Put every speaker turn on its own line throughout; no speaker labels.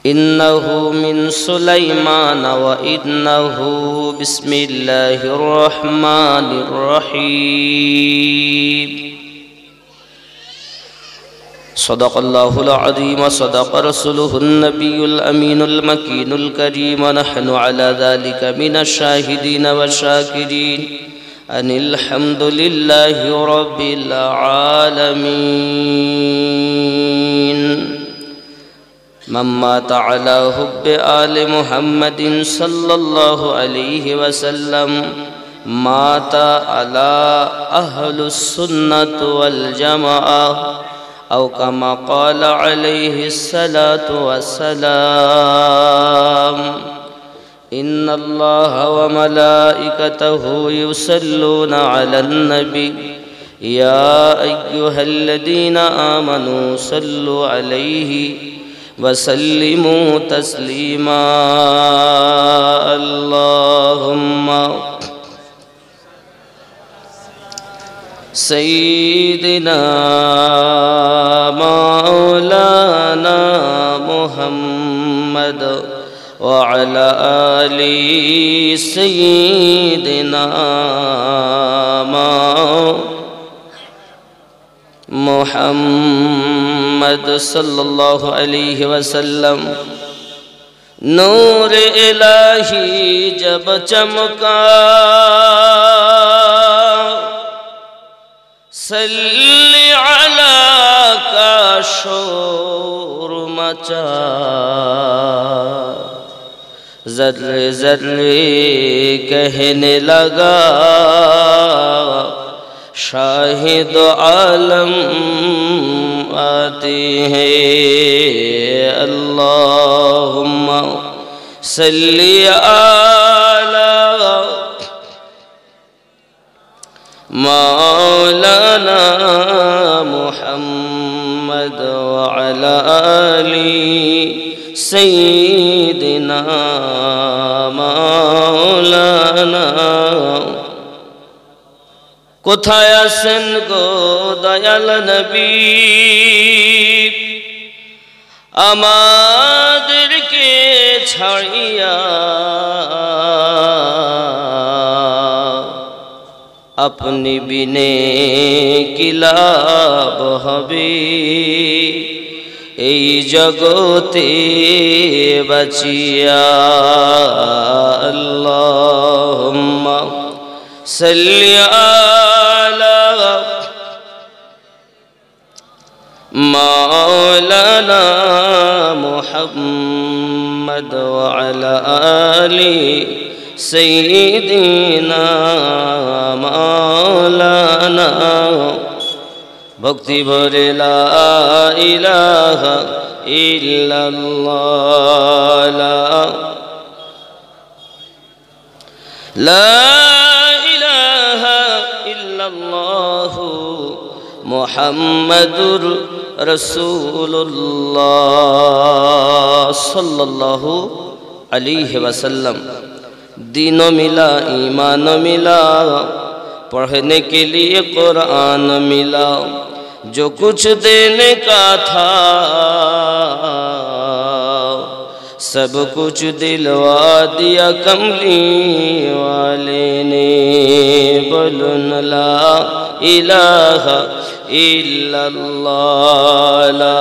إنه من سليمان وإنه بسم الله الرحمن الرحيم. صدق الله العظيم وصدق رسوله النبي الأمين المكين الكريم، ونحن على ذلك من الشاهدين والشاكرين أن الحمد لله رب العالمين. من مات على حب آل محمد صلى الله عليه وسلم مات على أهل السنة والجماعة، أو كما قال عليه الصلاة والسلام. إن الله وملائكته يصلون على النبي يا أيها الذين آمنوا صلوا عليه وسلموا تسليما. اللهم سيدنا مولانا محمد وعلى آل سيدنا محمد صلى الله عليه वसल्लम। नूर इलाही जब चमका सल्ली अला का शोर मचा, ज़र्रे ज़र्रे कहने लगा शाहिद आलम आते हैं। अल्लाहुम्मा सल्ली अला मौलाना मुहम्मद व अला आली सय्यिदिना मौलाना। কোথায় আছেন গো দয়াল নবী, আমাদেরকে ছাড়িয়া আপনি বিনে কি লাভ হবে এই জগতে বাঁচিয়া। আল্লাহুম্মা সাল্লি আলা মাওলানা মুহাম্মদ ওয়া আলা আলি সাইয়্যিদিনা মাওলানা। ভক্তি ভরে লা ইলাহা ইল্লাল্লাহ, লা মুহাম্মাদুর রাসূলুল্লাহ সাল্লাল্লাহু अलैहि वसल्लम। दीनों मिला ईमान मिला, पढ़ने के लिए कुरान मिला, जो कुछ देने का था सब कुछ दिलवा दिया कमली वाले ने। बोलो ला इलाहा इल्लल्लाह, ला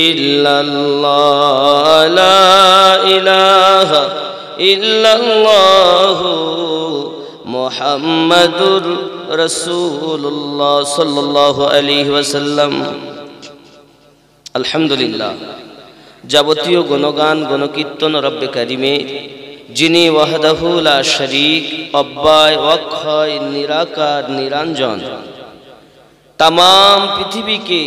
इल्लल्लाह, ला इलाहा इल्लल्लाह मुहम्मदुर रसूलुल्लाह सल्लल्लाहु अलैहि वसल्लम। अल्हम्दुलिल्लाह, যাবতীয় গুণগান গণকীর্তন রব্বে কারিমে, যিনি ওয়াহদাহু লা শরীক, অব্যয় অক্ষয় নিরাকার নিরঞ্জন, तमाम পৃথিবীকে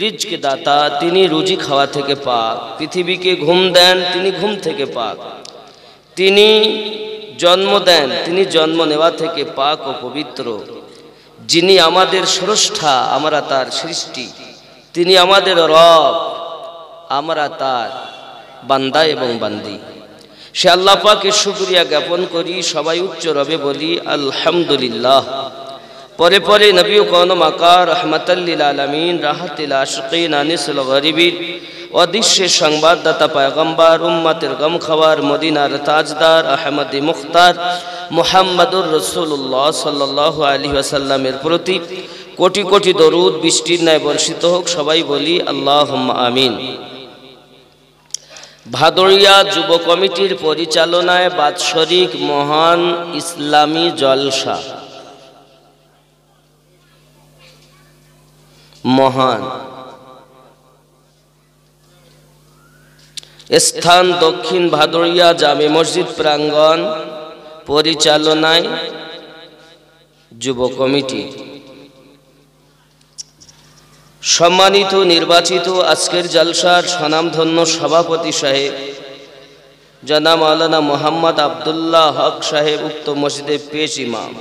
রিজক দাতা, তিনি রুজি খাওয়া থেকে পাক। পৃথিবীকে ঘুম দেন, তিনি ঘুম থেকে পাক। তিনি জন্ম দেন, তিনি জন্ম নেওয়া থেকে পাক ও পবিত্র। যিনি আমাদের স্রষ্টা, আমরা তার সৃষ্টি। তিনি আমাদের রব, আমরা তার বান্দা এবং বান্দি। সে আল্লাহ পাকের শুকরিয়া জ্ঞাপন করি, সবাই উচ্চ রবে বলি আলহামদুলিল্লাহ। পরে পরে নবী ও কওম মাকা রহমাতাল লিল আলামিন, রাহাতিল আশিকিন, আনিসুল গরিবিন, অদৃশ্যের সংবাদদাতা পয়গম্বর উম্মতের গমখাওয়ার মদিনার তাজদার আহমদী মুখতার মুহাম্মদুর রাসূলুল্লাহ সাল্লাল্লাহু আলাইহি ওয়াসাল্লামের প্রতি কোটি কোটি দরুদ বৃষ্টির ন্যায় বর্ষিত হোক। সবাই বলি আল্লাহুম্মা আমিন। ভাদড়িয়া যুব কমিটির পরিচালনায় বাৎসরিক মহান ইসলামী জলসা, মহান স্থান দক্ষিণ ভাদড়িয়া জামে মসজিদ প্রাঙ্গণ, পরিচালনায় যুব কমিটি। সম্মানিত নির্বাচিত আজকের জলসার স্বনামধন্য সভাপতি সাহেব জনাব মাওলানা মোহাম্মদ আব্দুল্লাহ হক সাহেব, উক্ত মসজিদে পেশ ইমাম,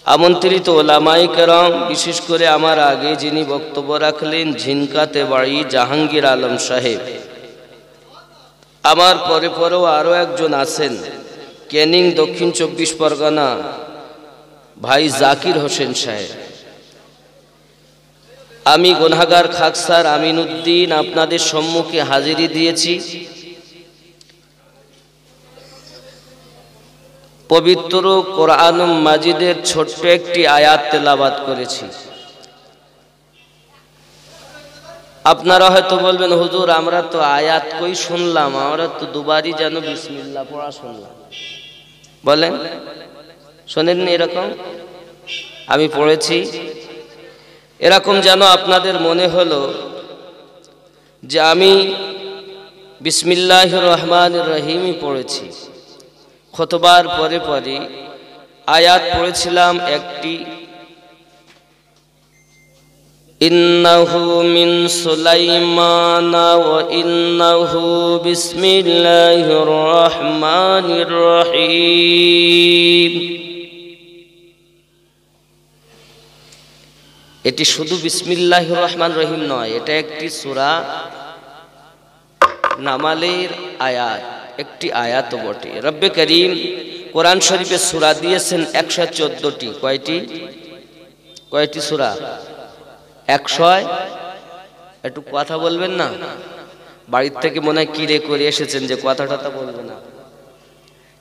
আমন্ত্রিত ওলামায়ে কেরাম, বিশেষ করে আমার আগে যিনি বক্তব্য রাখলেন ঝিনকাতে বাড়ি জাহাঙ্গীর আলম সাহেব, আমার পরে পরেও আরও একজন আছেন ক্যানিং দক্ষিণ 24 পরগনা ভাই জাকির হোসেন সাহেব, আমি গুনাহগার খাকসার আমিনউদ্দিন আপনাদের সম্মুখে হাজিরি দিয়েছি। পবিত্র কোরআন মাজিদের ছোট্ট একটি আয়াত তেলাওয়াত করেছি। আপনারা হয়তো বলবেন হুজুর আমরা তো আয়াত কই শুনলাম, আমরা তো দুবারই যেন বিসমিল্লাহ পড়া শুনলাম। বলেন শোনেননি এরকম? আমি পড়েছি এরকম যেন আপনাদের মনে হলো যে আমি বিসমিল্লাহির রহমানির রহিমই পড়েছি। খুতবার পরে পরে আয়াত পড়েছিলাম একটি, ইন্নাহু মিন সুলাইমান ওয়া ইন্নাহু বিসমিল্লাহির রহমানির রহিম। এটি শুধু বিসমিল্লাহির রহমান রহিম নয়, এটা একটি সূরা নামালের আয়াত, একটি আয়াত বটে। রব্বে করিম কোরআন শরীফে সূরা দিয়েছেন 114টি। কয়টি সূরা? 100। একটু কথা বলবেন না, বাড়ির থেকে মনে হয় কিরে করে এসেছেন যে কথাটা বলবেন না,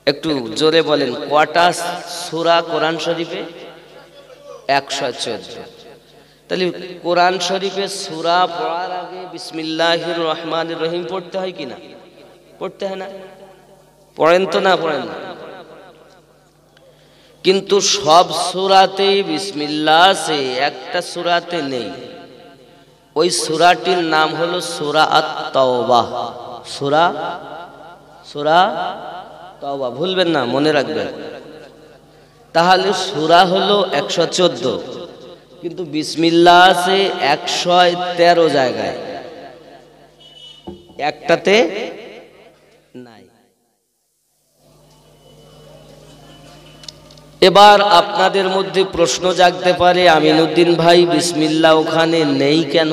একটু জোরে বলেন। কয়টা সূরা কোরআন শরীফে? 114। তাহলে কোরআন শরীফে সূরা পড়ার আগে বিসমিল্লাহির রহমানির রহিম পড়তে হয় কি না? পড়তে হয় না? পড়েন তো না? পড়েন না? কিন্তু সব সূরাতেই বিসমিল্লাহ আছে, একটা সূরাতে নেই। ওই সূরাটির নাম হলো সূরা আত-তাওবাহ। সূরা তাওবা, ভুলবেন না, মনে রাখবেন। তাহলে সূরা হলো 114, কিন্তু বিসমিল্লাহ আছে 113 জায়গায়, একটাতে নাই। এবার আপনাদের মধ্যে প্রশ্ন জাগতে পারে, আমিনউদ্দিন ভাই বিসমিল্লাহ ওখানে নেই কেন?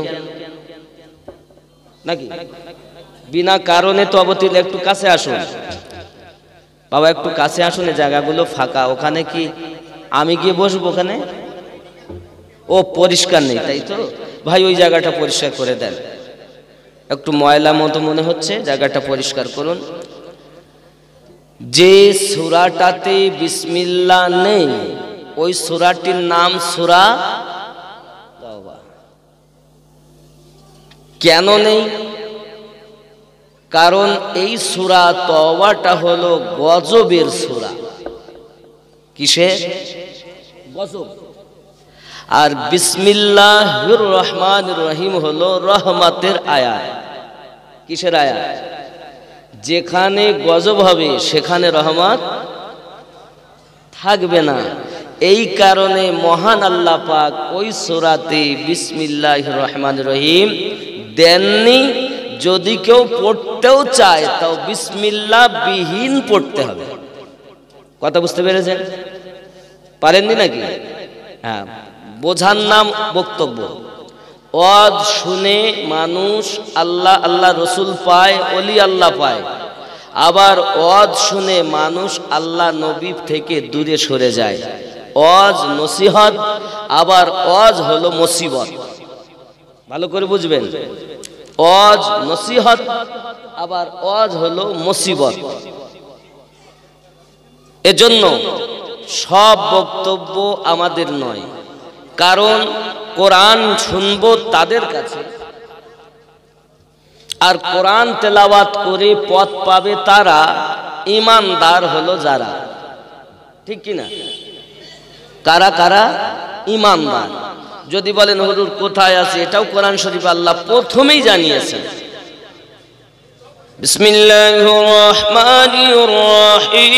নাকি বিনা কারণে তো অবতীর্ণ? একটু কাছে আসুন বাবা, একটু কাছে আসুন, জায়গাগুলো ফাঁকা। ওখানে কি আমি গিয়ে বসবো? ওখানে ও পরিষ্কার নেই, তাই তো ভাই? ওই জায়গাটা পরিষ্কার করে দেন, একটু ময়লা মতো মনে হচ্ছে, জায়গাটা পরিষ্কার করুন। যে সূরাটাতে বিসমিল্লাহ নেই ওই সূরাটির নাম সূরা তাওবা। কেন নেই? কারণ এই সূরা তাওবাটা হলো গজবের সূরা। কিসের? গজব। আর বিসমিল্লাহির রহমানির রহিম হলো রহমতের আয়াত। কিসের আয়াত? যেখানে গজব হবে সেখানে রহমত থাকবে না। এই কারণে মহান আল্লাহ পাক ওই সূরাতে বিসমিল্লাহির রহমানির রহিম দেননি। যদি কেউ পড়তেও চায় তাও বিসমিল্লাহ বিহীন পড়তে হবে। কথা বুঝতে পেরেছেন? পারেননি নাকি? হ্যাঁ, বোঝার নাম বক্তব্য। ওয়াজ শুনে মানুষ আল্লাহ আল্লাহ রসুল পায়, ওলি আল্লাহ পায়। আবার ওয়াজ শুনে মানুষ আল্লাহ নবী থেকে দূরে সরে যায়। ওয়াজ নসিহত, আবার ওয়াজ হলো মুসিবত। ভালো করে বুঝবেন। ওয়াজ নসিহত, আবার ওয়াজ হলো মুসিবত। এজন্য সব বক্তব্য আমাদের নয়, কারণ কোরআন শুনবো তাদের কাছে, আর কোরআন তেলাওয়াত করে পথ পাবে তারা, ঈমানদার হলো যারা। ঠিক কিনা? কারা কারা? ঈমানদার। যদি বলেন হুজুর কোথায় আছে, এটাও কোরআন শরীফ আল্লাহ প্রথমেই জানিয়েছেন। বিসমিল্লাহির রহমানির রহিম,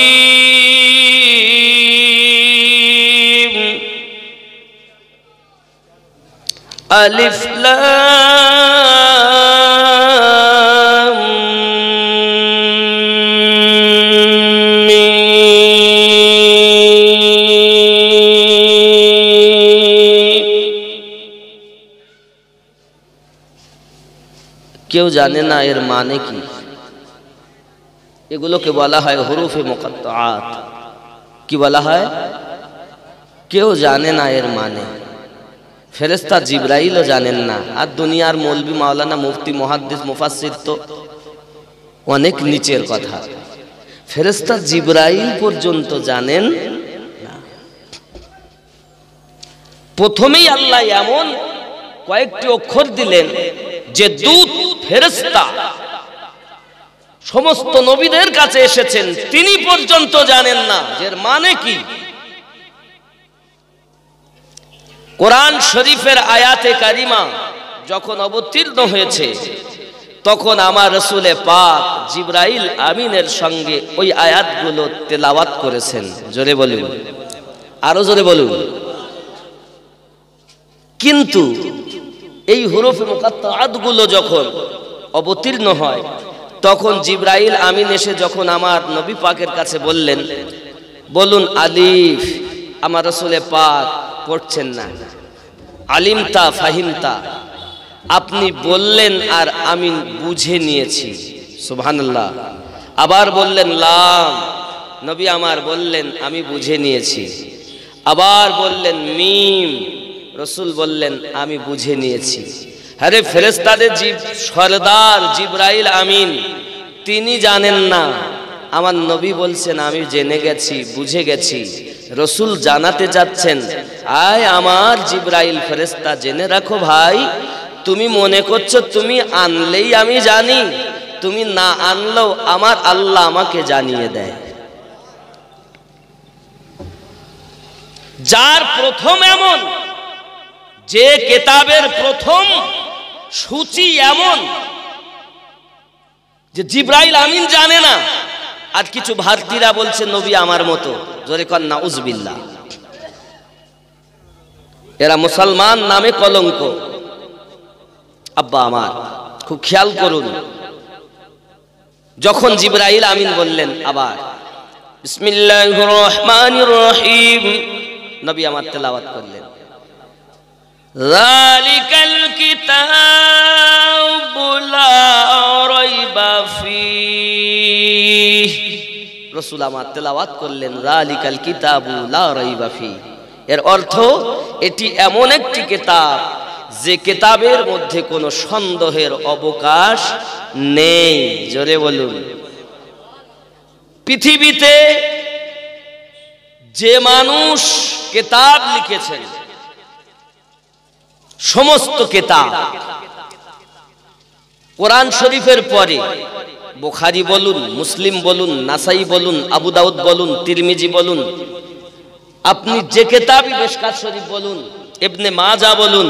আলিফ লাম কেউ জানে না এর মানে কি। এগুলোকে বলা হয় হুরুফে মুকাত্তাআত। কি বলা হয়? কেউ জানে না এর মানে। ফেরেশতা জিবরাইলও জানেন না, আর দুনিয়ার মৌলবি মাওলানা মুফতি মুহাদ্দিস মুফাসসির তো অনেক নিচের কথা। ফেরেশতা জিবরাইল পর্যন্ত জানেন না। প্রথমেই আল্লাহ এমন কয়েকটি অক্ষর দিলেন যে দূত ফেরেশতা সমস্ত নবীদের কাছে এসেছেন, তিনি পর্যন্ত জানেন না এর মানে কি। কোরআন শরীফের আয়াতে কারিমা যখন অবতীর্ণ হয়েছে, তখন আমার রাসূলে পাক জিবরাইল আমিনের সঙ্গে ওই আয়াতগুলো তেলাওয়াত করেছেন। জোরে বলুন, আরো জোরে বলুন। কিন্তু এই হুরুফে মুকাত্তাআত গুলো যখন অবতীর্ণ হয়, তখন জিবরাইল আমিন এসে যখন আমার নবী পাকের কাছে বললেন, বলুন আলিফ, আমার রাসূলে পাক পড়ছেন না। আলিমতা ফাহিমতা, আপনি বললেন আর আমি বুঝে নিয়েছি। সুবহানাল্লাহ। আবার বললেন লাম, নবী আমার বললেন আমি বুঝে নিয়েছি। আবার বললেন মিম, রাসূল বললেন আমি বুঝে নিয়েছি। আরে ফেরেশতাদের সরদার জিবরাইল আমিন তিনি জানেন না, আমার নবী বলছেন আমি জেনে গেছি, বুঝে গেছি। রাসূল জানাতে যাচ্ছেন, আয় আমার জিবরাইল ফেরেশতা, জেনে রাখো ভাই, তুমি মনে করছো তুমি আনলেই আমি জানি, তুমি না আনলেও আমার আল্লাহ আমাকে জানিয়ে দেয়। যার প্রথম এমন, যে কিতাবের প্রথম সূচি এমন যে জিবরাইল আমিন জানে না, আর কিছু ভারতীয়রা বলছে নবী আমার মতো। জোরে কর নাউজুবিল্লাহ। এরা মুসলমান নামে কলঙ্ক। আব্বা আমার খুব খেয়াল করুন, যখন জিবরাইল আমিন বললেন আবার বিসমিল্লাহির রহমানির রহিম, নবী আমার তেলাওয়াত করলেন, যালিকাল কিতাবু লা রাইবা ফীহি, রাসূল আমার তেলাওয়াত করলেন যালিকাল কিতাবু লা রাইবা ফীহি। এর অর্থ এটি এমন একটি কিতাব যে কিতাবের মধ্যে কোনো সন্দেহের অবকাশ নেই। জোরে বলুন। পৃথিবীতে যে মানুষ কিতাব লিখেছেন, সমস্ত কিতাব কোরআন শরীফের পরে বুখারী বলুন, মুসলিম বলুন, নাসাই বলুন, আবু দাউদ বলুন, তিরমিজি বলুন, আপনি যে কিতাবই মিশকাত শরীফ বলুন, ইবনে মাজাহ বলুন,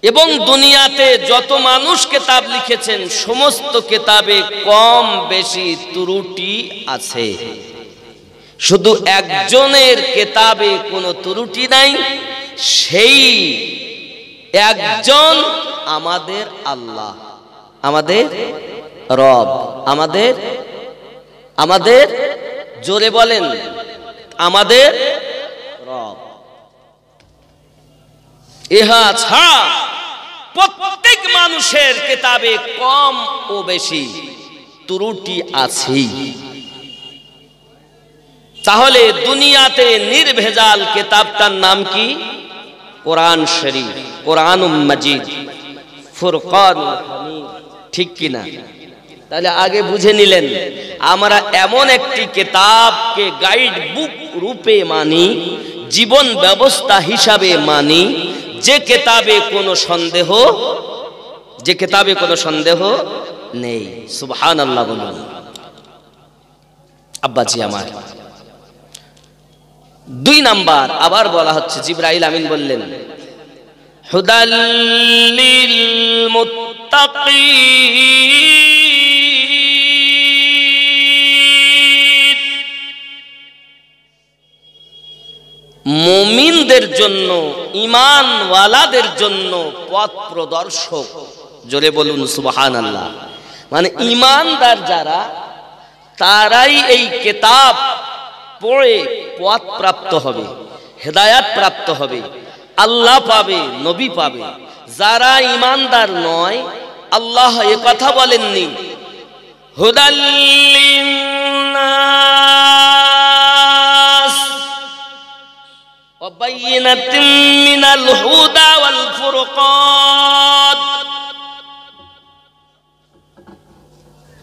এবং দুনিয়াতে যত মানুষ কিতাব লিখেছেন সমস্ত কিতাবে কম বেশি ত্রুটি আছে। শুধু একজনের কিতাবে কোনো ত্রুটি নাই, সেই একজন আমাদের আল্লাহ, আমাদের রব, আমাদের জোরে বলেন, আমাদের রব। ইহা ছাড়া প্রত্যেক মানুষের কিতাবে কম ও বেশি ত্রুটি আছেই। তাহলে দুনিয়াতে নির্ভেজাল কিতাবটার নাম কি? কোরআন শরীফ, কোরআনুল মাজিদ। ফুরকানুল হামিদ, ঠিক কিনা? তাহলে আগে বুঝে নিলেন আমরা এমন একটি কিতাবকে গাইড বুক রূপে মানি, জীবন ব্যবস্থা হিসাবে মানি, যে কিতাবে কোনো সন্দেহ নেই। সুবহানাল্লাহ বলুন। আব্বাজি আমার, 2 নাম্বার আবার বলা হচ্ছে, জিবরাইল আমিন বললেন হুদাল লিল মুত্তাকিন, মুমিনদের জন্য, ঈমানওয়ালাদের জন্য পথ প্রদর্শক। জোরে বলুন সুবহানাল্লাহ। মানে ঈমানদার যারা, তারাই এই কিতাব পড়ে পথ প্রাপ্ত হবে, হেদায়াত প্রাপ্ত হবে, আল্লাহ পাবে, নবী পাবে। যারা ঈমানদার নয়, আল্লাহ এ কথা বলেননি হুদাল লিন্নাস ওয়া বাইয়িনাতিন মিনাল হুদা ওয়াল ফুরকান।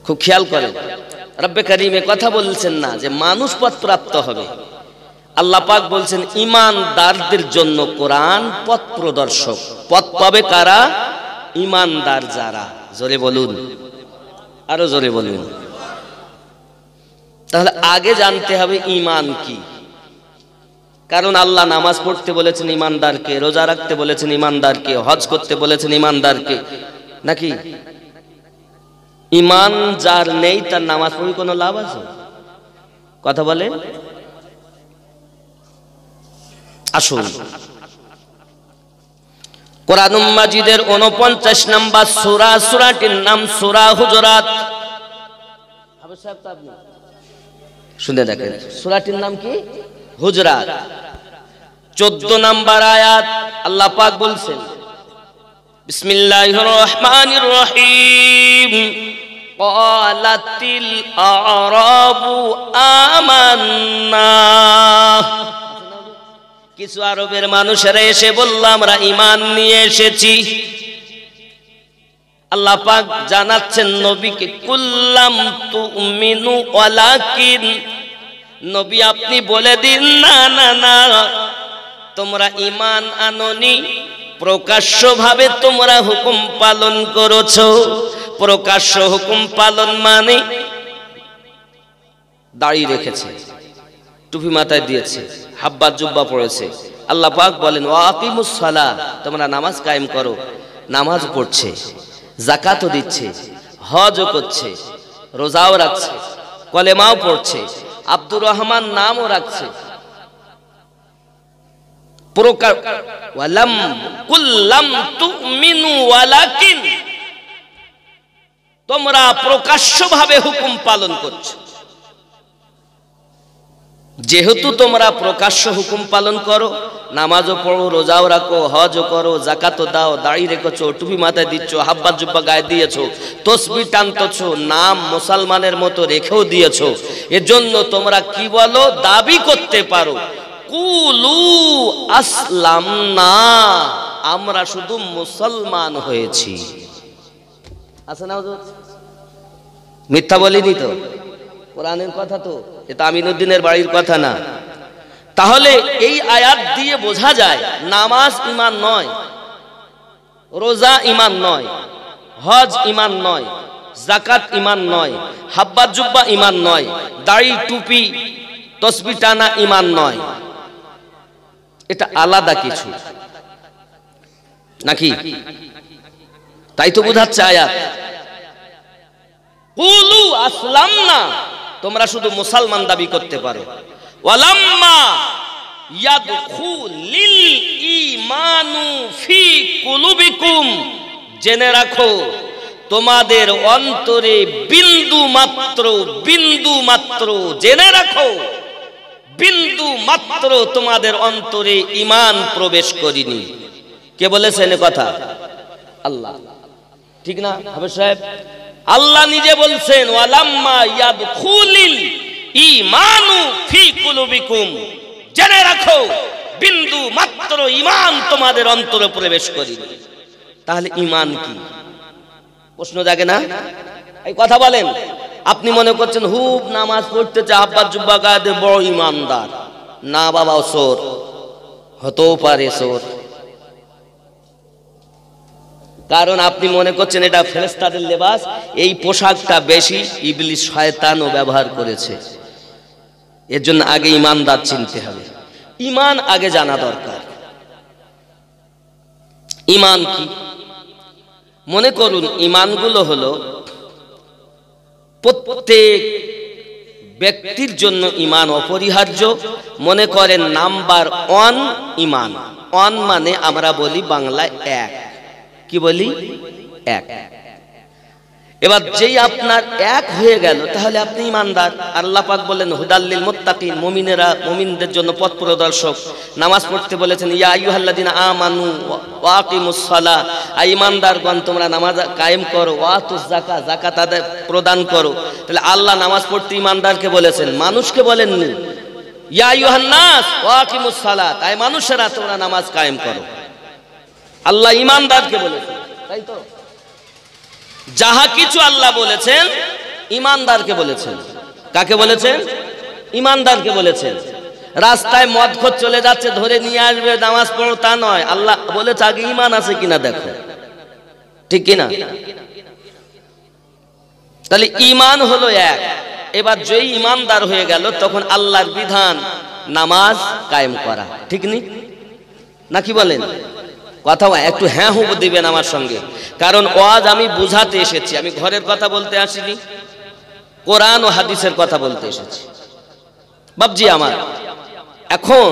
খুব খেয়াল করেন, রব্বে কারীম এ কথা বলছেন না যে মানুষ পথ প্রাপ্ত হবে। আল্লাহ পাক বলছেন ঈমানদারদের জন্য কোরআন পথ প্রদর্শক। পথ পাবে কারা? ঈমানদার যারা। জোরে বলুন, আরো জোরে বলুন। তাহলে আগে জানতে হবে ঈমান কি। কারণ আল্লাহ নামাজ পড়তে বলেছেন ঈমানদারকে, রোজা রাখতে বলেছেন ঈমানদারকে, হজ করতে বলেছেন ঈমানদারকে, নাকি? ঈমান যার নেই তার নামাজ পড়ে কোনো লাভ আছে? কথা বলে। আসুন, কোরআন মাজিদের 49 নম্বর সূরা, সূরাটির নাম সূরা হুজুরাত। শুনে দেখেন, সূরাটির নাম কি? হুজুরাত। 14 নম্বর আয়াত আল্লাহ পাক বলছেন বিসমিল্লাহির রহমানির রহিম, ক্বালাতিল আ'রাবু আমান্না। কিছু আরবের মানুষেরা এসে বলল আমরা ঈমান নিয়ে এসেছি। আল্লাহ পাক জানাচ্ছেন নবীকে, কুল্লাম তুমিনু ওয়ালাকিন, নবী আপনি বলে দিন না না না, তোমরা ঈমান আনোনি, প্রকাশ্যভাবে তোমরা হুকুম পালন করেছো। প্রকাশ্য হুকুম পালন মানে দাড়ি রেখেছে, টুপি মাথায় দিয়েছে, হাব্বা জুব্বা পড়েছে। আল্লাহ পাক বলেন ওয়াকিমুস সালাহ, তোমরা নামাজ কায়েম করো। নামাজ পড়ছে, যাকাতও দিচ্ছে, হজও করছে, রোজাও রাখছে, কলেমাও পড়ছে, আব্দুর রহমান নামও রাখছে। ওয়ালাম কুল্লাম তুমিনু ওয়ালাকিন, তোমরা প্রকাশ্যভাবে হুকুম পালন করছো। যেহেতু তোমরা প্রকাশ্য হুকুম পালন করো, নামাজও পড়ো, রোজাও রাখো, হজও করো, যাকাতও দাও, দাড়ি রেখেছো, টুপি মাথায় দিচ্ছ, হাব্বা জুব্বা গায়ে দিয়েছো, তসবিহ টানতেছো, নাম মুসলমানের মতো রেখেও দিয়েছো, এজন্য তোমরা কি বলো? দাবি করতে পারো কুলু আসলামনা, আমরা শুধু মুসলমান হয়েছি। আছে না হুজুর? মিথ্যা বলিনি তো, কোরআনের কথা তো, এটা আমিনুদ্দিনের বাড়ির কথা না। তাহলে এই আয়াত দিয়ে বোঝা যায় নামাজ ঈমান নয়, রোজা ঈমান নয়, হজ ঈমান নয়, যাকাত ঈমান নয়, হাব্বা জুব্বা ঈমান নয়, দাড়ি টুপি তসবিহ টানা ঈমান নয়। এটা আলাদা কিছু, নাকি? তাই তো বোঝাচ্ছে আয়াত, কুলু আসলামনা, তোমরা শুধু মুসলমান দাবি করতে পারো। ওয়ালাম্মা ইয়াদখুলিল ঈমানু ফি কুলুবিকুম, জেনে রাখো তোমাদের অন্তরে বিন্দু মাত্র জেনে রাখো, বিন্দু মাত্র তোমাদের অন্তরে ঈমান প্রবেশ করিনি। কে বলেছেন এ কথা? আল্লাহ, ঠিক না হাফেজ সাহেব? আল্লাহ নিজে বলছেন ওয়ালাম্মা ইয়াদখুলিল ঈমানু ফি কুলুবিকুম, জেনে রাখো বিন্দু মাত্র ঈমান তোমাদের অন্তরে প্রবেশ করিনি। তাহলে ঈমান কি? প্রশ্ন জাগে না? এই কথা বলেন। আপনি মনে করছেন হুব নামাজ পড়তেছে আব্বা জুব্বা গায়ে দিয়ে বড় ইমানদার। না বাবা, চোর হতেও পারে, চোর। কারণ আপনি মনে করছেন এটা ফেরেশতাদের লেবাস, এই পোশাকটা বেশি ইবলিস শয়তানও ব্যবহার করেছে। এর জন্য আগে ইমানদার চিনতে হবে, ইমান আগে জানা দরকার। ইমান কি? মনে করুন ইমানগুলো হলো প্রত্যেক ব্যক্তির জন্য ইমান অপরিহার্য। মনে করেন নাম্বার 1 ইমান। 1 মানে আমরা বলি বাংলায় এক। কি বলি? এক। এবার যেই আপনার এক হয়ে গেল তাহলে আপনি ইমানদার। আল্লাহ পাক বলেন হুদাল্লিল মুত্তাকিন, মুমিনেরা মুমিনদের জন্য পথ প্রদর্শক। নামাজ পড়তে বলেছেন ইয়া আইয়ুহাল্লাযিনা আমানু ওয়া আকিমুস সালাহ, ঈমানদারগণ তোমরা নামাজ কায়েম করো, ওয়া আতুজ যাকাত, যাকাত আদায় প্রদান করো। তাহলে আল্লাহ নামাজ পড়তে ঈমানদারকে বলেছেন, মানুষকে বলেননি। ইয়া আইয়ুহান নাস ওয়া আকিমুস সালাহ, তাই মানুষেরা তোমরা নামাজ কায়েম করো। আল্লাহ ঈমানদারকে বলেছেন, তাই তো? যাহা কিছু আল্লাহ বলেছেন ঈমানদারকে বলেছেন। কাকে বলেছেন? ঈমানদারকে বলেছেন। রাস্তায় মদখোর চলে যাচ্ছে, ধরে নিয়ে আসবে, নামাজ পড়ো তা নয়। আল্লাহ বলেছে আগে ঈমান আছে কিনা দেখো, ঠিক কিনা? তাহলে ঈমান হলো এক। এবার যেই ঈমানদার হয়ে গেল তখন আল্লাহর বিধান নামাজ কায়েম করা, ঠিক নি? নাকি বলেন? কথা একটু হ্যাঁ হু দিবেন আমার সঙ্গে, কারণ ওয়াজ আমি বুঝাতে এসেছি, আমি ঘরের কথা বলতে আসিনি, কোরআন ও হাদিসের কথা বলতে এসেছি বাবজি আমার। এখন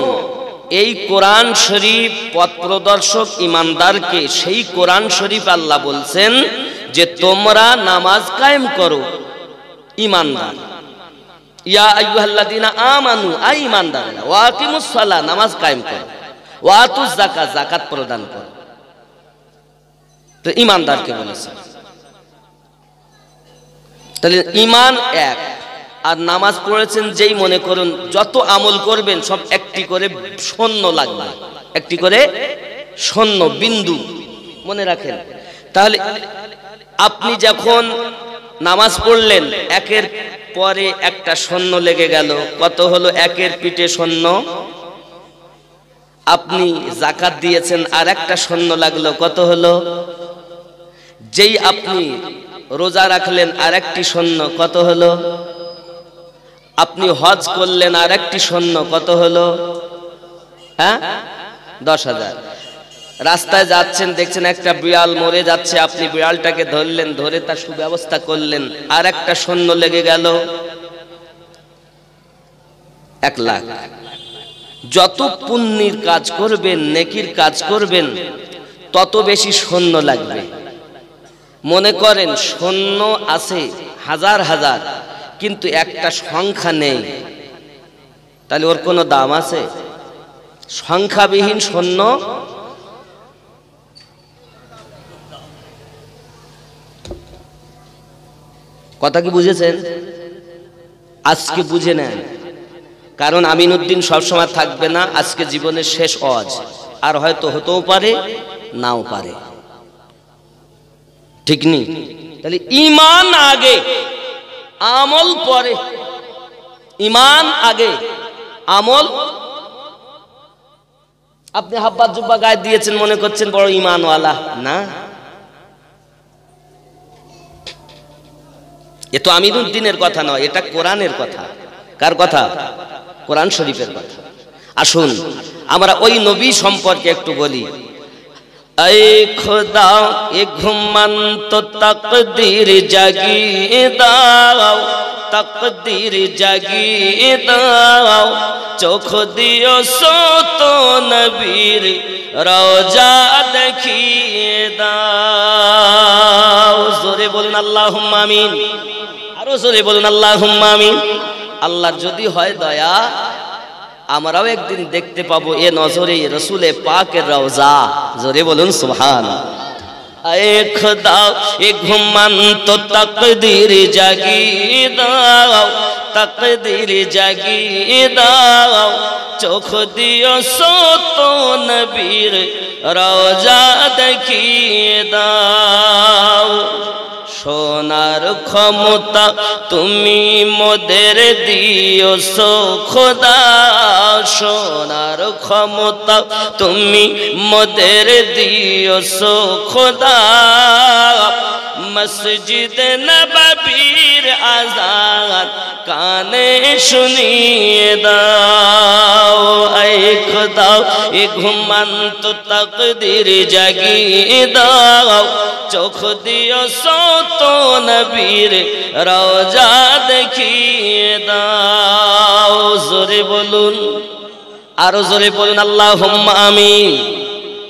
এই কোরআন শরীফ পথ প্রদর্শক ঈমানদারকে, সেই কোরআন শরীফ আল্লাহ বলছেন যে তোমরা নামাজ কায়েম করো, ঈমানদার। ইয়া আইয়ুহাল্লাযিনা আমানু, আই ঈমানদাররা, ওয়া আকিমুস সালাহ, নামাজ কায়েম করো, ওয়া আতুজ যাকাত, যাকাত প্রদান করো। তো ঈমানদারকে বলেছে। তাহলে ঈমান এক। আর নামাজ পড়েছেন যেই, মনে করুন যত আমল করবেন সব একটি করে শূন্য লাগবে, একটি করে শূন্য বিন্দু, মনে রাখেন। তাহলে আপনি যখন নামাজ পড়লেন একের পরে একটা শূন্য লেগে গেল, কত হলো? একের পিঠে শূন্য। আপনি যাকাত দিয়েছেন আর একটা শূন্য লাগলো, কত হলো? যেই আপনি রোজা রাখলেন আর একটি শূন্য, কত হলো? আপনি হজ করলেন আর একটি শূন্য, কত হলো? হ্যাঁ, 10,000। রাস্তায় যাচ্ছেন, দেখছেন একটা বিড়াল মরে যাচ্ছে, আপনি বিড়ালটাকে ধরলেন, ধরে তার সুব্যবস্থা করলেন, আর একটা শূন্য লেগে গেল, 1 লাখ। যত পুণ্যের কাজ করবেন, নেকির কাজ করবেন, তত বেশি শূন্য লাগবে। মনে করেন শূন্য আছে হাজার হাজার, কিন্তু একটা সংখ্যা নেই, তাহলে ওর কোনো দাম আছে? সংখ্যাবিহীন শূন্য কথা কি বুঝেছেন? আজকে বুঝে নেন, কারণ আমিনউদ্দিন সবসময় থাকবে না, আজকে জীবনের শেষ ওয়াজ, আর হয়তো হতেও পারে নাও পারে, ঠিক নি? তাহলে ঈমান আগে, আমল পরে। ঈমান আগে, আমল। আপনি হাব্বা জুব্বা গায়ে দিয়েছেন, মনে করছেন বড় ঈমানওয়ালা, না। এ তো আমিনউদ্দিনের কথা নয়, এটা কোরআনের কথা। কার কথা? কোরআন শরীফের কথা। আসুন আমরা ওই নবী সম্পর্কে একটু বলি। ऐ खुदा ये घुमन तो तकदीर जगी दाओ, तकदीर जगी दाओ, चोख दियो सो तो नबीर रोजा देखिए दाओ। जोरे बोलुन अल्लाहुम्मा आमीन, आरो जोरे बोलुन अल्लाहुम्मा आमीन। আল্লাহর যদি হয় দয়া, আমরাও একদিন দেখতে পাবো এ নজরে রসুলে পাকের রওজা। জোরে বলুন সুবহান। আয়ে খোদা এ ঘুমান তো তাকদীর জাগি দাও, তাকদীর জাগি দাও, চোখ দিও সো তো নবীর রওজা দেখিয়ে দাও। ক্ষমতা তুমি মোদের দিয়েছো খোদা, শোনার ক্ষমতা তুমি মোদের দিয়েছো খোদা। মসজিদ নববীর আযান কানে শুনিয়ে দাও, এ খোদা এ ঘুমন্ত তাকদীর জাগিয়ে দাও। চোখ দিয়েছো তো নবীর রওজা দেখিয়ে দাও। জোরে বলুন, আরো জোরে বলুন আল্লাহুম্মা আমিন।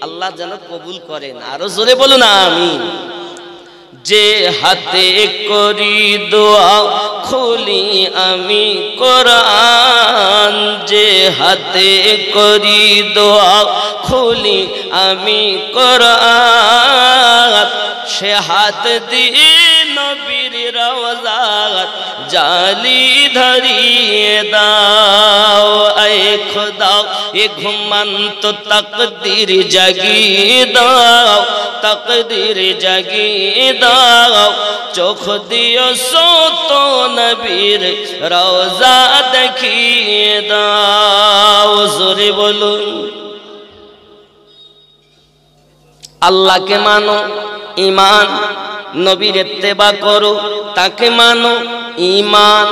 আল্লাহ যেন কবুল করেন, আরো জোরে বলুন আমিন। যে হাতে করি দোয়া খুলি আমি কোরআন, যে হাতে করি দোয়া খুলি আমি কোরআন, সে হাত দিয়ে নবীর রওজা জালি ধরিয়ে দাও। এ খোদা এ ঘুমন্ত তাকদীর জাগিয়ে দাও, তাকদীর জাগিয়ে দাও। চোখ দিয়েছো তো নবীর রওজা দেখিয়ে দাও। জোরে বলুন, আল্লাহকে মানো ঈমান, নবীর ইত্তেবা করো তাকে মানো ঈমান।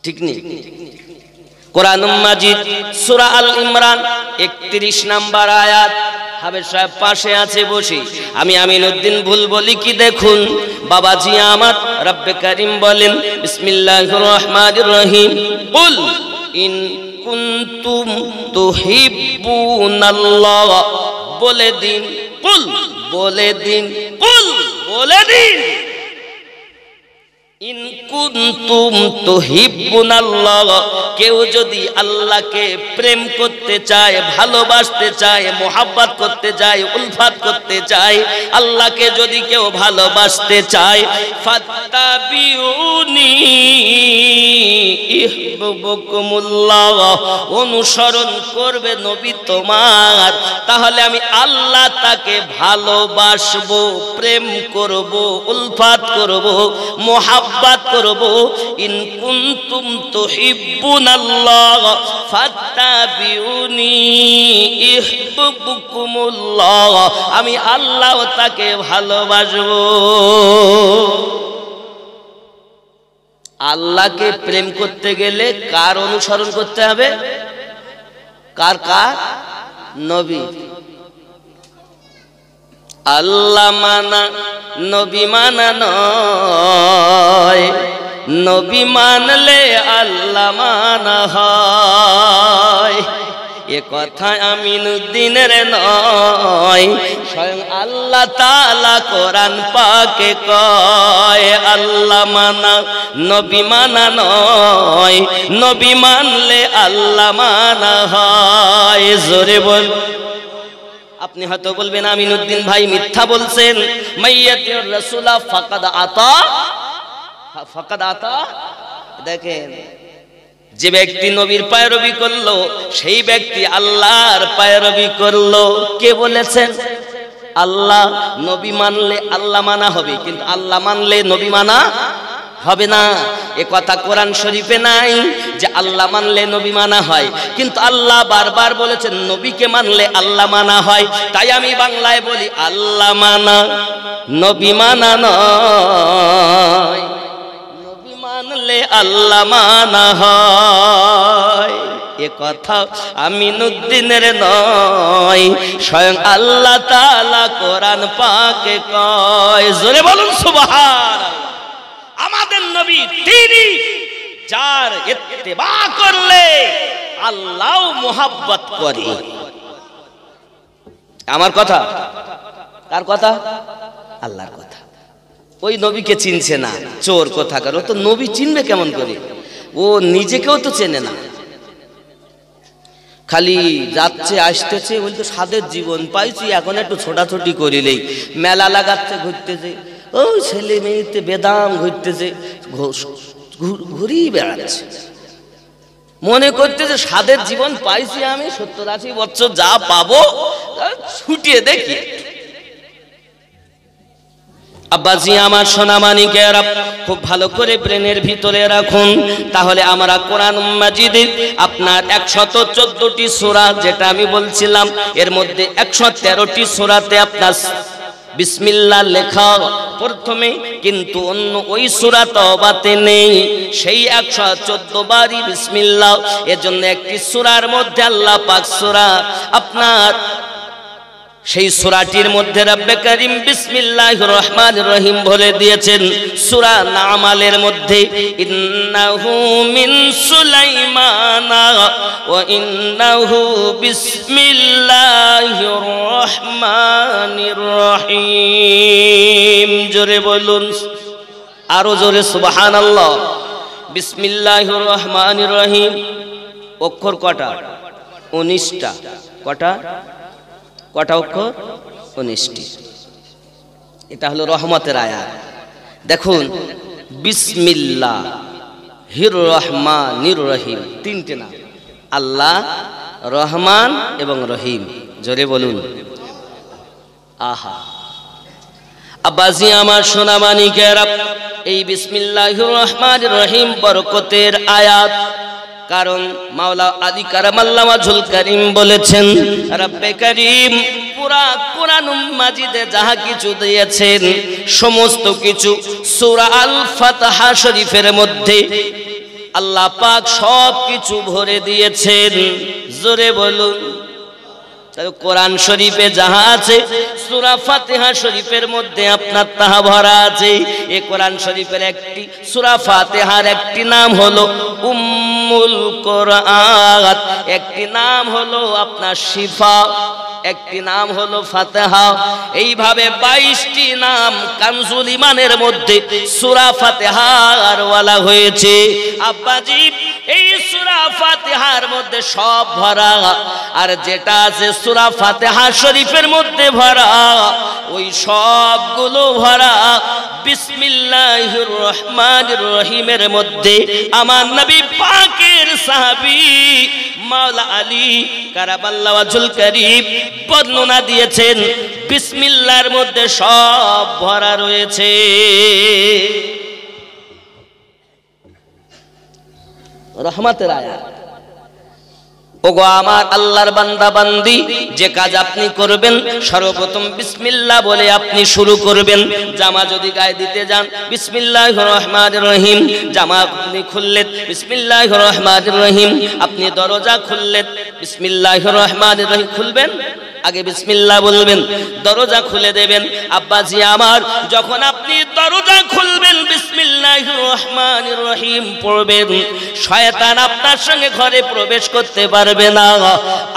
ঠিক নেই? কোরআনুল মাজিদ সূরা আল ইমরান 31 নম্বর আয়াত। হাবের সাহেব পাশে আছে বসে, আমি আমিনউদ্দিন ভুল বলি কি দেখুন। বাবাজি আমার রব্বে কারীম বলেন বিসমিল্লাহির রহমানির রহিম, কুল ইন কুনতুম তুহিব্বুনাল্লাহ, বলে দিন, কুল বলে দিন, কুল বলে দিন, ইন কুনতুম তুহিব্বুনাল্লাহ, কেউ যদি আল্লাহকে প্রেম করতে চায়, ভালোবাসতে চায়, মোহাব্বত করতে চায়, উলফাত করতে চায়, আল্লাহকে যদি কেউ ভালোবাসতে চায়, ফাত্তাবিউনি ইহবুবকুমুল্লাহ, অনুসরণ করবে নবী তোমার, তাহলে আমি আল্লাহ তাকে ভালোবাসবো, প্রেম করব, উলফাত করব, মোহাব্বত করব। ইন কুনতুম তুহিব্বুনাল্লাহ ফাত্তাবিউনি ইহবুবকুমুল্লাহ, আমি আল্লাহ তাকে ভালোবাসবো। আল্লাহকে প্রেম করতে গেলে কার অনুসরণ করতে হবে? কার? কার? নবী। আল্লাহ মানা নবী মানা নয়, নবী মানলে আল্লাহ মানা হয়। এ কথা আমিনউদ্দিনের নয়, স্বয়ং আল্লাহ তাআলা কোরআন পাকে কয়, আল্লাহ মানা নবী মানা নয়, নবী মানলে আল্লাহ মানা হয়। জোরে বল। আপনি হয়তো বলবেন আমিনউদ্দিন ভাই মিথ্যা বলছেন, মাইয়াতির রাসূলা ফাকাদ আতা, ফাকাদ আতা। দেখেন, যে ব্যক্তি নবীর পায়রবি করলো সেই ব্যক্তি আল্লাহর পায়রবি করলো। কে বলেছেন? আল্লাহ। নবী মানলে আল্লাহ মানা হবে, কিন্তু আল্লাহ মানলে নবী মানা হবে না। এ কথা কোরআন শরীফে নাই যে আল্লাহ মানলে নবী মানা হয়, কিন্তু আল্লাহ বারবার বলেছেন নবীকে মানলে আল্লাহ মানা হয়। তাই আমি বাংলায় বলি আল্লাহ মানা নবী মানা নয়, নবী মানলে আল্লাহ মানা হয়। এ কথা আমিনউদ্দিনের নয়, স্বয়ং আল্লাহ তাআলা কোরআন পাকে কয়। জোরে বলুন সুবহানাল্লাহ। আমাদের নবী তিনি, যার ইত্তেবা করলে আল্লাহ মোহাব্বত করে। আমার কথা? কার কথা? আল্লাহর কথা। ওই নবীকে চিনছে না, চোর কোথাকার। ও তো নবী চিনবে কেমন করে? ও নিজেকেও তো চেনে না, খালি যাচ্ছে আসতেছে, বলতো স্বাদের জীবন পাইছি, এখন একটু ছোটাছুটি করিলেই। মেলা লাগাচ্ছে, ঘুরতেছে, ও ছেলে মেয়েতে বেদাম ঘুরতেছে, ঘুরিয়ে বেড়াচ্ছে, মনে করতেছে স্বাদের জীবন পাইছি আমি, 70-80 বছর যা পাবো ছুটিয়ে দেখি। আব্বাজি আমার সোনামানিকেরা, খুব ভালো করে ব্রেনের ভিতরে রাখুন। তাহলে আমরা কোরআন মাজিদের আপনার 114টি সূরা যেটা আমি বলছিলাম, এর মধ্যে 113টি সূরাতে আপনার বিসমিল্লাহ লেখা প্রথমে, কিন্তু অন্য ওই সূরা তওবাতে নেই। সেই 114 বারই বিসমিল্লাহ। এজন্য একটি সূরার মধ্যে আল্লাহ পাক সূরা আপনার সেই সূরাটির মধ্যে রব্বে করিম বিসমিল্লাহির রহমানির রহিম বলে দিয়েছেন। সূরা নামালের মধ্যে ইন্নাহু মিন সুলাইমানা ওয়া ইন্নাহু বিসমিল্লাহির রহমানির রহিম। জোরে বলুন, আরো জোরে সুবহানাল্লাহ। বিসমিল্লাহির রহমানির রহিম অক্ষর কটা? 19টা। কটা? কটা অক্ষর? 19টি। এটা হলো রহমতের আয়াত। দেখুন, বিসমিল্লাহির রহমানির রহিম, তিনটে নাম, আল্লাহ, রহমান এবং রহিম। জোরে বলুন আহা। আব্বাজি আমার সোনামানিকেরা, এই বিসমিল্লাহির রহমানির রহিম বরকতের আয়াত। কারণ মাওলা আলী কারামাল্লাহ ওয়াজহুল কারীম বলেছেন, রব্বে করিম পুরা কোরআন মাজিদে যাহা কিছু দিয়েছেন সমস্ত কিছু সূরা আল ফাতহা শরীফের মধ্যে আল্লাহ পাক সব কিছু ভরে দিয়েছেন। জোরে বলুন। কোরআন শরীফে যাহা আছে সূরা ফাতিহা শরীফের মধ্যে আপনার তাহা ভরা আছে। এই কোরআন শরীফের একটি সূরা ফাতিহার একটি নাম হলো উম্মুল কোরআন, একটি নাম হলো আপনার শিফা, একটি নাম হলো ফাতিহা। এইভাবে 22টি নাম কানজুল ঈমানের মধ্যে সূরা ফাতিহার ওয়ালা হয়েছে। আব্বাজি এই সূরা ফাতিহার মধ্যে সব ভরা, আর যেটা আছে সূরা ফাতিহা শরীফের মধ্যে ভরা ওই সবগুলো ভরা বিসমিল্লাহির রহমানির রহিমের মধ্যে। আমার নবী পাকের সাহাবী মাওলা আলী কারামাল্লাহু ওয়াজহুল কারীম বর্ণনা দিয়েছেন, বিসমিল্লাহর মধ্যে সব ভরা রয়েছে। রহমতের আয়াত। ওগো আমার আল্লাহর বান্দা বান্দি, যে কাজ আপনি করবেন সর্বপ্রথম বিসমিল্লাহ বলে আপনি শুরু করবেন। জামা যদি গায়ে দিতে যান বিসমিল্লাহির রহমানির রহিম, জামা আপনি খুললেন বিসমিল্লাহির রহমানির রহিম, আপনি দরজা খুললেন বিসমিল্লাহির রহমানির রহিম, খুলবেন আগে বিসমিল্লাহ বলবেন, দরজা খুলে দেবেন। আব্বাজি আমার, যখন আপনি দরজা খুলবেন বিসমিল্লাহির রহমানির রহিম পড়বেন, শয়তান আপনার সঙ্গে ঘরে প্রবেশ করতে পারবে না,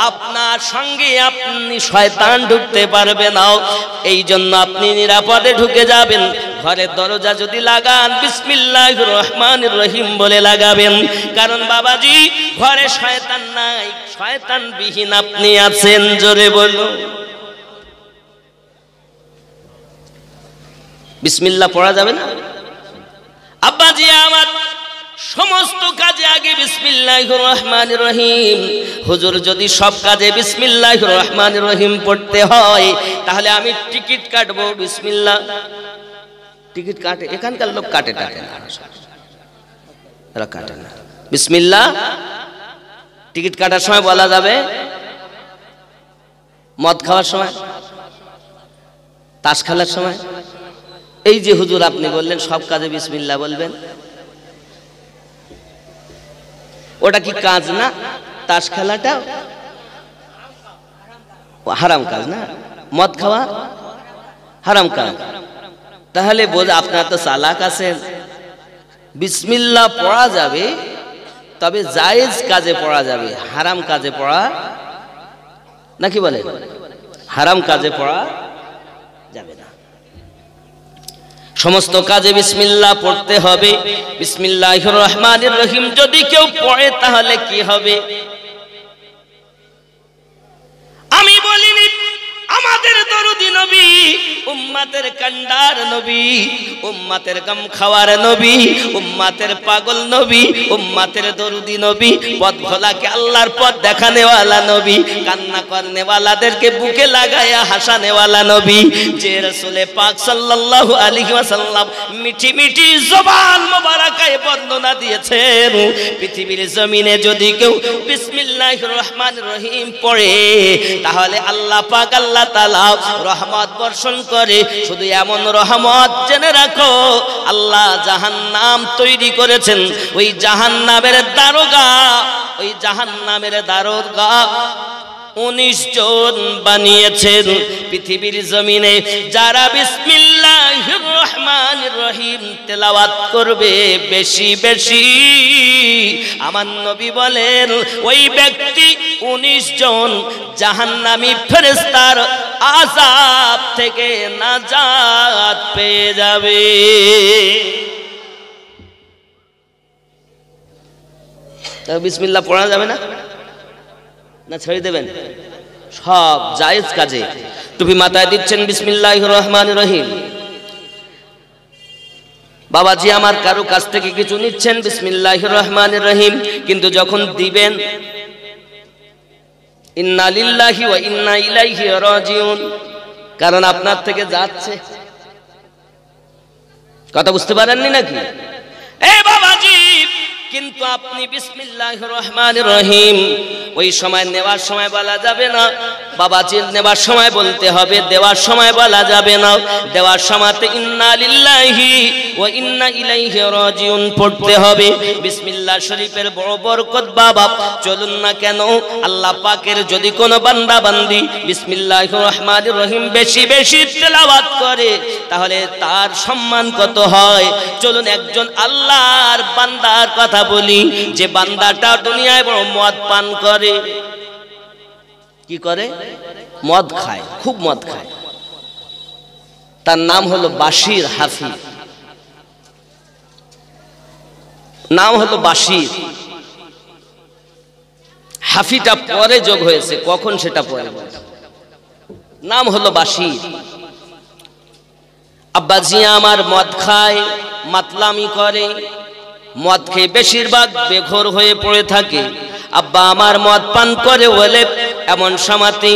আপনার সঙ্গে আপনি শয়তান ঢুকতে পারবে না। এই জন্য আপনি নিরাপদে ঢুকে যাবেন। ঘরের দরজা যদি লাগান বিসমিল্লাহির রহমানির রহিম বলে লাগাবেন, কারণ বাবাজি ঘরে শয়তান নাই, শয়তান বিহীন আপনি আছেন। জোরে বলুন বিসমিল্লাহ পড়া যাবে না? আব্বাজি আমার, সমস্ত কাজে আগে বিসমিল্লাহির রহমানির রহিম। হুজুর যদি সব কাজে বিসমিল্লাহির রহমানির রহিম পড়তে হয় তাহলে আমি টিকিট কাটবো বিসমিল্লাহ। টিকিট কাটে এখানকার লোক, কাটে না, এরা কাটে না বিসমিল্লাহ। টিকিট কাটার সময় বলা যাবে, মদ খাওয়ার সময়, তাস খেলার সময়। এই যে হুজুর আপনি বললেন সব কাজে বিসমিল্লাহ বলবেন, ওটা কি কাজ না? তাস খেলাটা হারাম কাজ না? মদ খাওয়া হারাম কাজ। তাহলে বোঝ আপনারা তো চালাক আছেন। বিসমিল্লাহ পড়া যাবে, তবে জায়েজ কাজে পড়া যাবে, হারাম কাজে পড়া নাকি বলে? হারাম কাজে পড়া যাবে না। সমস্ত কাজে বিসমিল্লাহ পড়তে হবে। বিসমিল্লাহির রহমানির রহিম যদি কেউ পড়ে তাহলে কি হবে? আমি বলিনি, আমাদের দরদি নবী উম্মতের কান্ডার নবী, উম্মতের গম খাওয়ার নবী, উম্মতের পাগল নবী, উম্মতের দরুদি নবী, পথ ভোলাকে আল্লাহর পথ দেখানেওয়ালা নবী, কান্না করনেওয়ালাদেরকে বুকে লাগায়া হাসানেওয়ালা নবী, যে রাসূল পাক সাল্লাল্লাহু আলাইহি ওয়াসাল্লাম মিঠি মিঠি জবান মোবারকায় বর্ণনা দিয়েছেন। পৃথিবীর জমিনে যদি কেউ বিসমিল্লাহির রহমানির রহিম পড়ে তাহলে আল্লাহ পাক আল্লাহ তাআলা রহমত বর্ষণ করে। শুধু এমন রহমত জেনে রাখো, আল্লাহ জাহান্নাম তৈরি করেছেন, ওই জাহান্নামের দারোগা, ওই জাহান্নামের দারোগা 19 জন বানিয়েছেন পৃথিবীর জমিনে। যারা বিসমিল্লাহির রহমানির রহিম তেলাওয়াত করবে বেশি বেশি, আমার নবী বলেন ওই ব্যক্তি 19 জন জাহান্নামী ফেরেশতার আযাব থেকে নাজাত পেয়ে যাবে। তবে বিসমিল্লাহ পড়া যাবে না, না ছেড়ে দেবেন? সব জায়েজ কাজে টুপি মাথায় দিচ্ছেন বিসমিল্লাহির রহমানির রহিম। বাবাজি আমার কারো কাছ থেকে কিছু নিচ্ছেন বিসমিল্লাহির রহমানির রহিম, কিন্তু যখন দিবেন ইন্না লিল্লাহি ওয়া ইন্না ইলাইহি রাজিউন, কারণ আপনার থেকে যাচ্ছে। কথা বুঝতে পারেননি নাকি? এ বাবাজি, কিন্তু আপনি বিসমিল্লাহির রহমানির রহিম ওই সময় নেওয়ার সময় বলা যাবে না। বাবাজি নেওয়ার সময় বলতে হবে, দেওয়ার সময় বলা যাবে না। দেওয়ার সময়তে ইন্না লিল্লাহি ওয়া ইন্না ইলাইহি রাজিউন পড়তে হবে। বিসমিল্লাহ শরীফের বড় বরকত বাবা, চলুন না কেন আল্লাহ পাকের যদি কোনো বান্দা বান্দি বিসমিল্লাহির রহমানির রহিম বেশি বেশি তেলাওয়াত করে তাহলে তার সম্মান কত হয়। চলুন একজন আল্লাহর বান্দার কথা বলি, যে বান্দাটা দুনিয়ায় বড় মদ পান করে। কি করে? মদ খায়, খুব মদ খায়। তার নাম হলো বাশির হাফিজ, নাম হলো বাশির। হাফিটা পরে যোগ হয়েছে, কখন সেটা পরে। নাম হলো বাশির। আব্বাজি আমার মদ খায়, মাতলামি করে, মদ খেয়ে বেশিরভাগ বেঘর হয়ে পড়ে থাকে। আব্বা আমার মদ পান করে বলে এমন সময়তে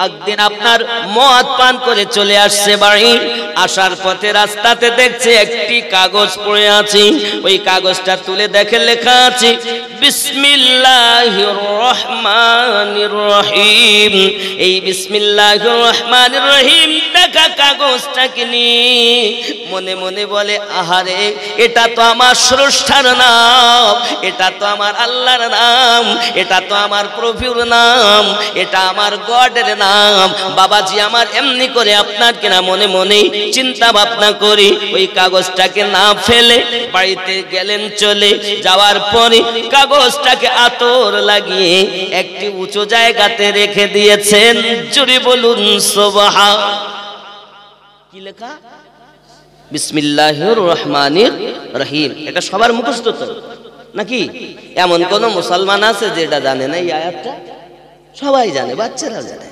একদিন আপনার মদ পান করে চলে আসছে বাড়ি। আসার পথে রাস্তাতে দেখছে একটি কাগজ পড়ে আছে। ওই কাগজটা তুলে দেখে লেখা আছে বিসমিল্লাহির রহমানির রহিম। এই বিসমিল্লাহির রহমানির রহিম দেখা কাগজটাকে নিয়ে মনে মনে বলে, আহারে, এটা তো আমার স্রষ্টার নাম, এটা তো আমার আল্লাহর নাম, এটা তো আমার প্রভুর নাম, এটা আমার গডের নাম। বাবাজি আমার এমনি করে আপনার কিনা মনে মনে চিন্তা ভাবনা করি ওই কাগজটাকে না ফেলে বাড়িতে গেলেন। চলে যাওয়ার পরে কাগজটাকে আতর লাগিয়ে একটি উঁচু জায়গাতে রেখে দিয়েছেন। জোরে বলুন সুবহান। কি লেখা? বিসমিল্লাহির রহমানির রহিম। এটা সবার মুখস্থ তো নাকি? এমন কোন মুসলমান আছে যেটা জানে না এই আয়াতটা? সবাই জানে, বাচ্চারা জানে।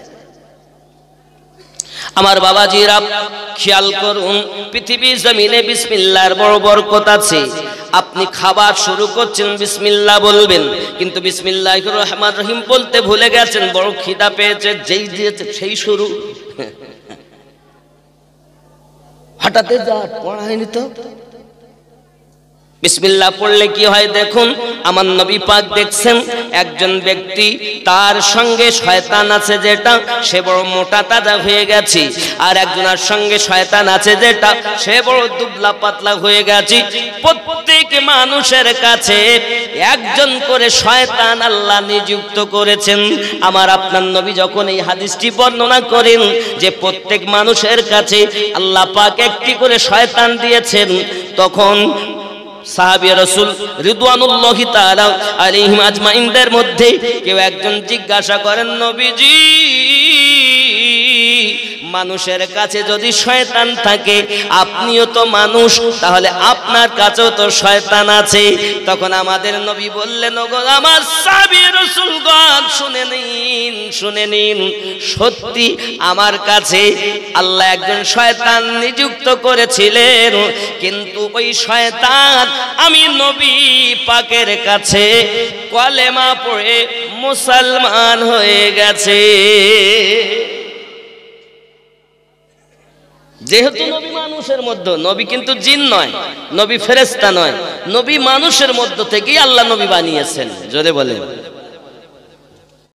আমার বাবাজিরা খেয়াল করুন, পৃথিবীর জমিনে বিসমিল্লাহর বড় বরকত আছে। আপনি খাবার শুরু করছেন বিসমিল্লাহ বলবেন, কিন্তু বিসমিল্লাহির রহমানির রহিম বলতে ভুলে গেছেন। বড় খিদা পেয়েছে, যেই দিয়েছে সেই শুরু। হঠাৎ যা পড়া হয়নি তো। বিসমিল্লাহ পড়লে কি হয় দেখুন, আমার নবী পাক দেখছেন একজন ব্যক্তি, তার সঙ্গে শয়তান আছে যেটা, সে বড় মোটা তাজা হয়ে গেছে। আর একজনের সঙ্গে শয়তান আছে যেটা, সে বড় দুবলা পাতলা হয়ে গেছে। প্রত্যেক মানুষের কাছে একজন করে শয়তান আল্লাহ নিযুক্ত করেছেন। আমার আপনার নবী যখন এই হাদিসটি বর্ণনা করেন যে প্রত্যেক মানুষের কাছে আল্লাহ পাক একটি করে শয়তান দিয়েছেন, তখন সাহাবী রাসূল রিদওয়ানুল্লাহি তাআলা আলাইহিম আজমাইনদের মধ্যে কেউ একজন জিজ্ঞাসা করেন, নবীজি মানুষের কাছে যদি শয়তান থাকে, আপনিও তো মানুষ, তাহলে আপনার কাছেও তো শয়তান আছে। তখন আমাদের নবী বললেন, ওগো আমার সাহাবী রাসূলগণ, শুনে নিন, সত্যি আমার কাছে আল্লাহ একজন শয়তান নিযুক্ত করেছিলেন, কিন্তু ওই শয়তান আমি নবী পাকের কাছে কলেমা পড়ে মুসলমান হয়ে গেছে। যেহেতু নবী মানুষের মধ্যে, নবী কিন্তু জিন নয়, নবী ফেরেশতা নয়, নবী মানুষের মধ্য থেকেই আল্লাহ নবী বানিয়েছেন। জোরে বলেন।